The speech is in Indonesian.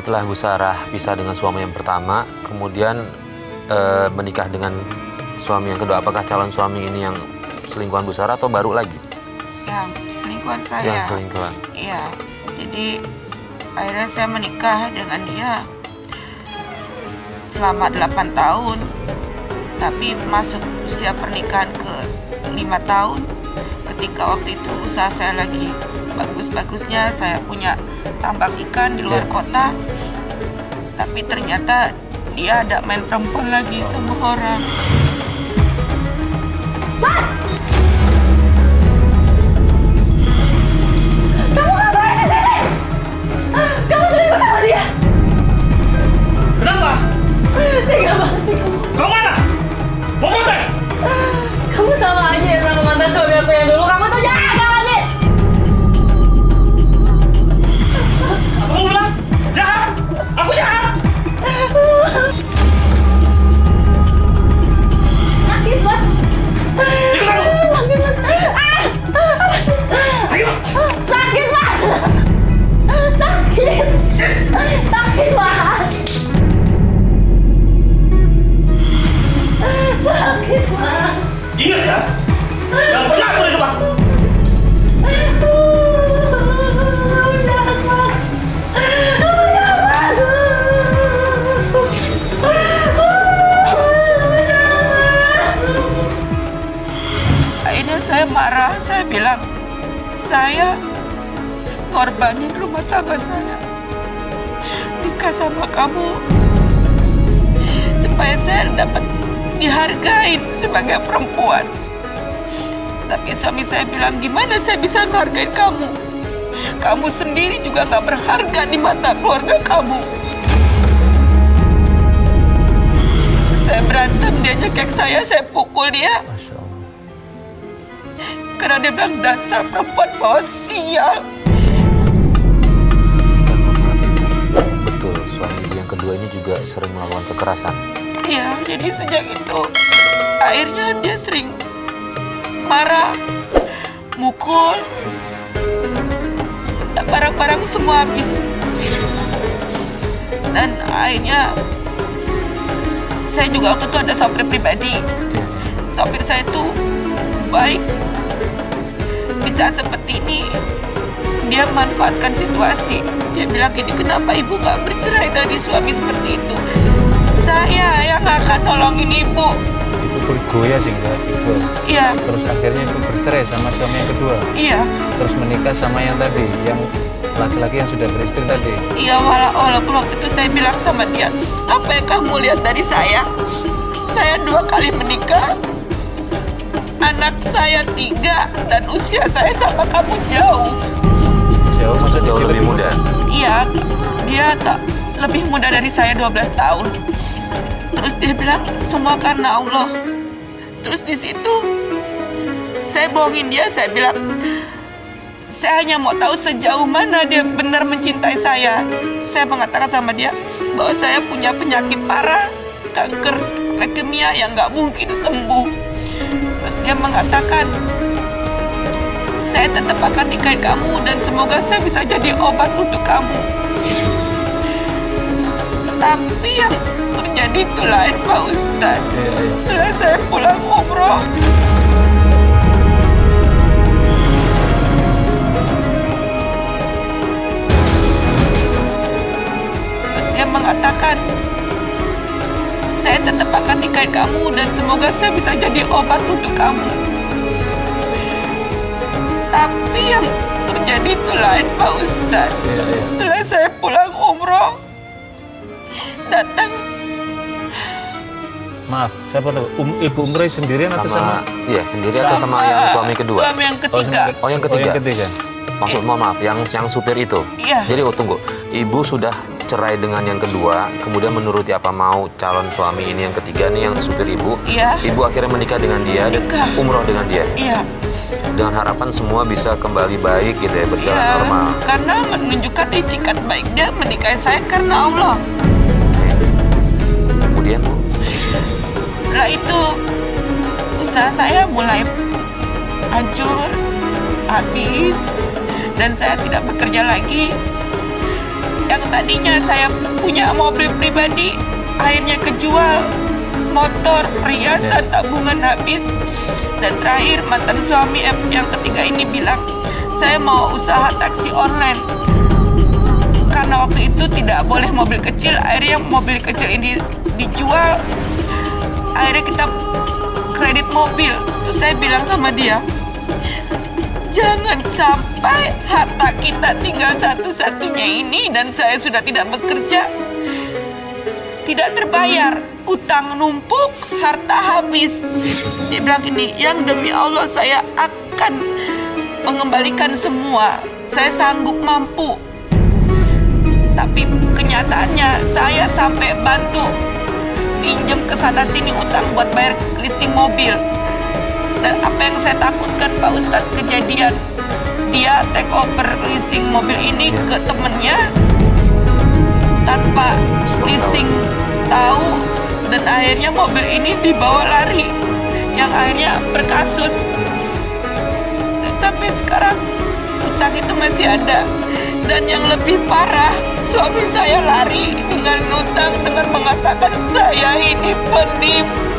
Setelah Bu Sarah pisah dengan suami yang pertama, kemudian menikah dengan suami yang kedua, apakah calon suami ini yang selingkuhan Bu Sarah atau baru lagi? Yang selingkuhan saya. Yang selingkuhan. Iya. Jadi akhirnya saya menikah dengan dia selama 8 tahun. Tapi masuk usia pernikahan ke 5 tahun. Ketika waktu itu usaha saya lagi bagus-bagusnya, saya punya tambak ikan di luar kota. Tapi ternyata dia ada main perempuan lagi sama orang. Mas! Kamu ngapain di sini? Kamu selingkuh sama dia? Kenapa? Tega banget sih kamu. Kau mana? Mau protes? Kamu sama aja ya sama mantan suami aku yang dulu. Kamu tuh jahat, tau gak sih? Apa kamu bilang? Jahat? Aku jahat? Sakit banget. Ikut aku! Sakit banget. Ayo! Sakit, Mas! Sakit! Sini! Sakit, Mas! Sakit, Mas! Ingat ya? Jangan pernah aku di depan! Kamu jahat, Mas! Kamu jahat, Mas! Akhirnya saya marah, saya bilang, saya korbanin rumah tangga saya. Nikah sama kamu supaya saya dapat dihargain sebagai perempuan. Tapi suami saya bilang, gimana saya bisa menghargai kamu? Kamu sendiri juga gak berharga di mata keluarga kamu. Saya berantem, dia nyekek saya pukul dia. Masya Allah. Karena dia bilang dasar perempuan bawa sial. Dan maaf Ibu, betul suami Ibu yang kedua ini juga sering melakukan kekerasan. Iya, jadi sejak itu akhirnya dia sering marah, mukul, barang-barang semua habis. Dan akhirnya saya juga waktu itu ada sopir pribadi. Sopir saya itu baik. Di saat seperti ini, dia manfaatkan situasi. Dia bilang gini, kenapa ibu gak bercerai dari suami seperti itu? Saya yang akan nolongin ibu. Itu bergoya sehingga Ibu. Iya, Terus akhirnya Ibu bercerai sama suami yang kedua. iya, Terus menikah sama yang tadi, yang laki-laki yang sudah beristri tadi. iya. Walaupun waktu itu saya bilang sama dia, apa yang kamu lihat dari saya? Saya 2 kali menikah. Anak saya 3 dan usia saya sama kamu jauh. Jauh, maksudnya Jauh lebih muda. Iya, dia tak lebih muda dari saya 12 tahun. Terus dia bilang semua karena Allah. Terus di situ saya bohongin dia, saya bilang saya hanya mau tahu sejauh mana dia benar mencintai saya. Saya mengatakan sama dia bahwa saya punya penyakit parah, kanker leukemia yang nggak mungkin sembuh. Terus dia mengatakan saya tetap akan nikahin kamu dan semoga saya bisa jadi obat untuk kamu. Tapi yang terjadi itu lain, Pak Ustadz. Setelah saya pulang umroh, terus dia mengatakan saya tetap akan nikahin kamu dan semoga saya bisa jadi obat untuk kamu. Tapi yang terjadi itu lain, Pak Ustadz. Setelah saya pulang umroh, datang. Maaf, saya potong. Ibu umroh sendirian atau sama? Iya, sendiri atau sama yang suami kedua? Suami yang ketiga. Oh, yang ketiga. Oh, yang ketiga. Maksud maaf, yang supir itu. Iya. Jadi tunggu, Ibu sudah cerai dengan yang kedua, kemudian menuruti apa mau calon suami ini yang ketiga nih yang supir Ibu. Iya. Ibu akhirnya menikah dengan dia, Nikah. umroh dengan dia. Iya. Dengan harapan semua bisa kembali baik gitu ya, berjalan Iya. normal. Karena menunjukkan itikat baik dia menikahi saya karena Allah. Kemudian Bu, Setelah itu usaha saya mulai hancur, habis, dan saya tidak bekerja lagi. Yang tadinya saya punya mobil pribadi, akhirnya kejual. Motor, perhiasan, tabungan habis. Dan terakhir mantan suami yang ketiga ini bilang, saya mau usaha taksi online. Karena waktu itu tidak boleh mobil kecil, akhirnya mobil kecil ini dijual. Akhirnya kita kredit mobil. Terus saya bilang sama dia, jangan sampai harta kita tinggal satu-satunya ini dan saya sudah tidak bekerja, tidak terbayar, utang numpuk, harta habis. Dia bilang ini, yang demi Allah saya akan mengembalikan semua. Saya sanggup mampu. Tapi kenyataannya saya sampai bantu pinjam ke sana sini utang buat bayar leasing mobil. Dan apa yang saya takutkan Pak Ustadz, kejadian dia take over leasing mobil ini ke temennya tanpa leasing tahu, dan akhirnya mobil ini dibawa lari yang akhirnya berkasus. Dan sampai sekarang utang itu masih ada. Dan yang lebih parah, suami saya lari dengan utang dengan mengatakan saya ini penipu.